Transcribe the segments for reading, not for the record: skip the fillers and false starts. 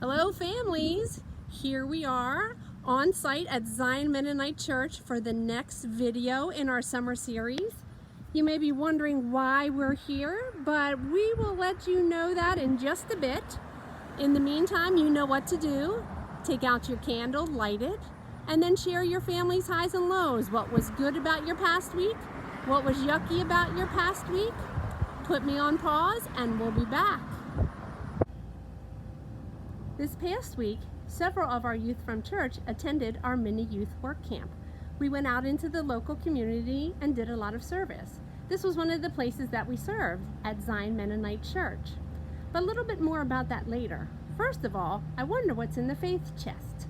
Hello families, here we are on site at Zion Mennonite Church for the next video in our summer series. You may be wondering why we're here, but we will let you know that in just a bit. In the meantime, you know what to do. Take out your candle, light it, and then share your family's highs and lows. What was good about your past week? What was yucky about your past week? Put me on pause and we'll be back. This past week, several of our youth from church attended our mini youth work camp. We went out into the local community and did a lot of service. This was one of the places that we served at Zion Mennonite Church. But a little bit more about that later. First of all, I wonder what's in the faith chest.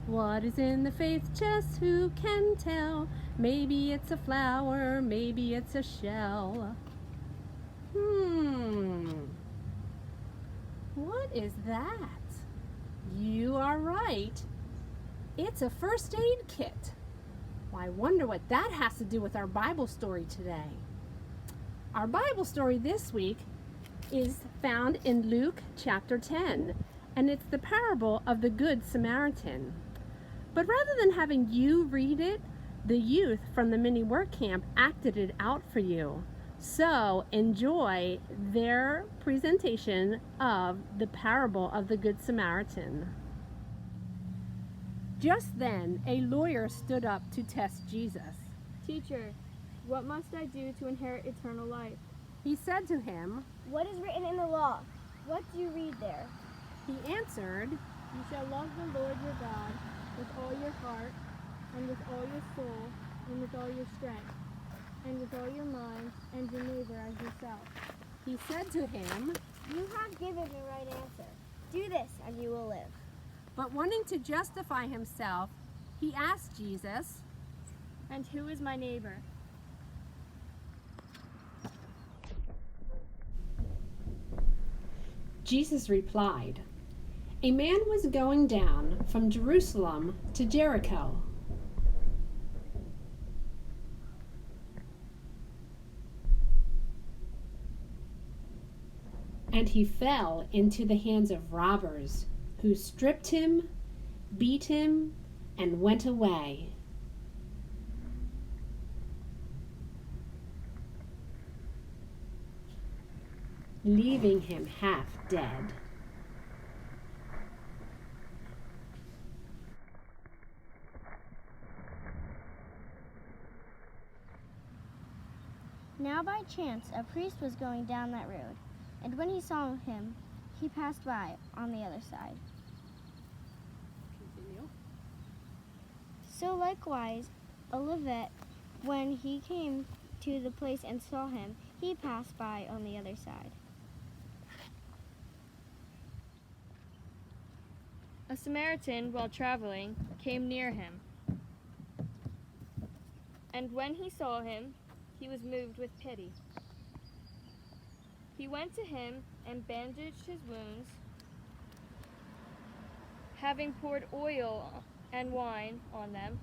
What is in the faith chest? Who can tell? Maybe it's a flower, maybe it's a shell. What is that? You are right. It's a first aid kit. Well, I wonder what that has to do with our Bible story today. Our Bible story this week is found in Luke chapter 10, and it's the parable of the Good Samaritan. But rather than having you read it, the youth from the mini work camp acted it out for you. So enjoy their presentation of the parable of the Good Samaritan. Just then, a lawyer stood up to test Jesus. Teacher, what must I do to inherit eternal life? He said to him, What is written in the law? What do you read there? He answered, You shall love the Lord your God with all your heart, and with all your soul, and with all your strength, and with all your mind, and your neighbor as yourself. He said to him, You have given the right answer. Do this, and you will live. But wanting to justify himself, he asked Jesus, And who is my neighbor? Jesus replied, A man was going down from Jerusalem to Jericho. And he fell into the hands of robbers, who stripped him, beat him, and went away. Leaving him half dead. Now by chance a priest was going down that road, and when he saw him, he passed by on the other side. Continue. So likewise, a Levite, when he came to the place and saw him, he passed by on the other side. A Samaritan, while traveling, came near him. And when he saw him, he was moved with pity. He went to him and bandaged his wounds, having poured oil and wine on them.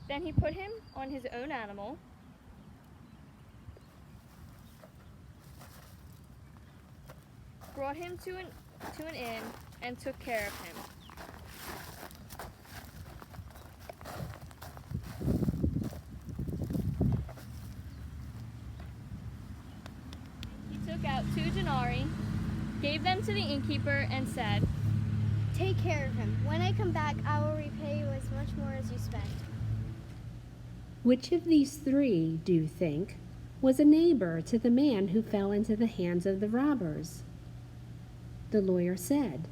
Then he put him on his own animal, brought him to an inn, and took care of him. He took out 2 denarii, gave them to the innkeeper, and said, Take care of him. When I come back, I will repay you as much more as you spent. Which of these 3, do you think, was a neighbor to the man who fell into the hands of the robbers? The lawyer said,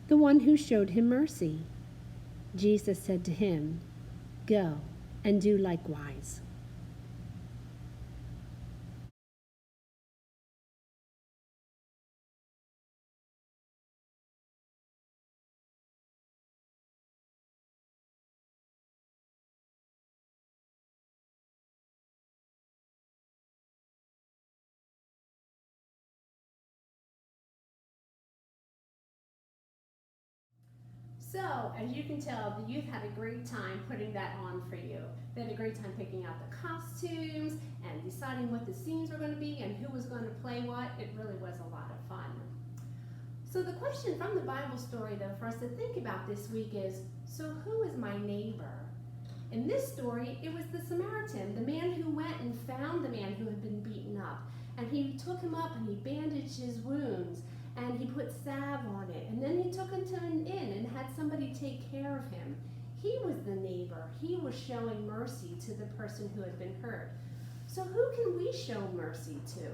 The one who showed him mercy. Jesus said to him, Go and do likewise. So, as you can tell, the youth had a great time putting that on for you. They had a great time picking out the costumes and deciding what the scenes were going to be and who was going to play what. It really was a lot of fun. So the question from the Bible story, though, for us to think about this week is, so who is my neighbor? In this story, it was the Samaritan, the man who went and found the man who had been beaten up. And he took him up and he bandaged his wounds and he put salve on it. And then he took him to an inn and had somebody take care of him. He was the neighbor. He was showing mercy to the person who had been hurt. So who can we show mercy to?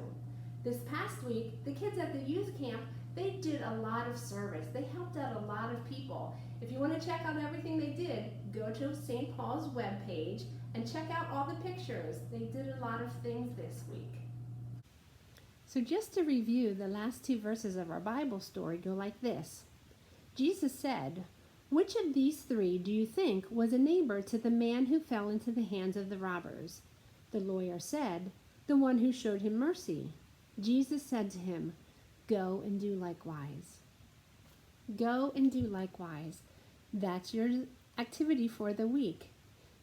This past week, the kids at the youth camp, they did a lot of service. They helped out a lot of people. If you want to check out everything they did, go to St. Paul's webpage and check out all the pictures. They did a lot of things this week. So just to review, the last two verses of our Bible story go like this. Jesus said, "Which of these three do you think was a neighbor to the man who fell into the hands of the robbers?" The lawyer said, "The one who showed him mercy." Jesus said to him, "Go and do likewise." Go and do likewise. That's your activity for the week.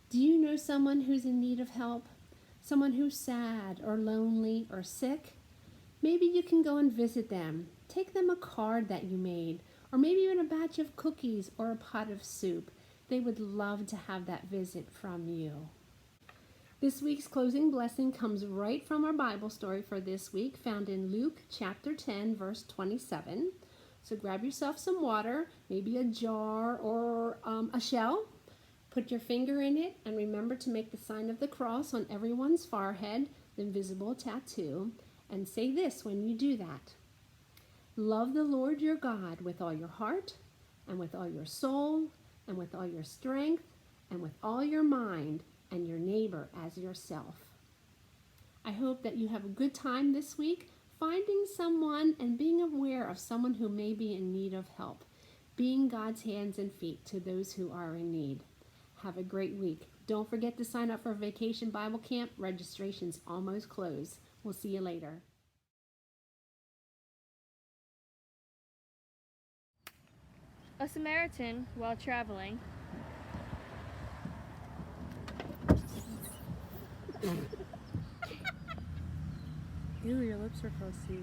Do you know someone who's in need of help? Someone who's sad or lonely or sick? Maybe you can go and visit them. Take them a card that you made, or maybe even a batch of cookies or a pot of soup. They would love to have that visit from you. This week's closing blessing comes right from our Bible story for this week, found in Luke chapter 10, verse 27. So grab yourself some water, maybe a jar or a shell. Put your finger in it and remember to make the sign of the cross on everyone's forehead, the invisible tattoo, and say this when you do that. Love the Lord your God with all your heart and with all your soul and with all your strength and with all your mind, and your neighbor as yourself. I hope that you have a good time this week finding someone and being aware of someone who may be in need of help, being God's hands and feet to those who are in need. Have a great week. Don't forget to sign up for Vacation Bible Camp. Registration's almost closed. We'll see you later. A Samaritan, while traveling, Ew, your lips are fussy.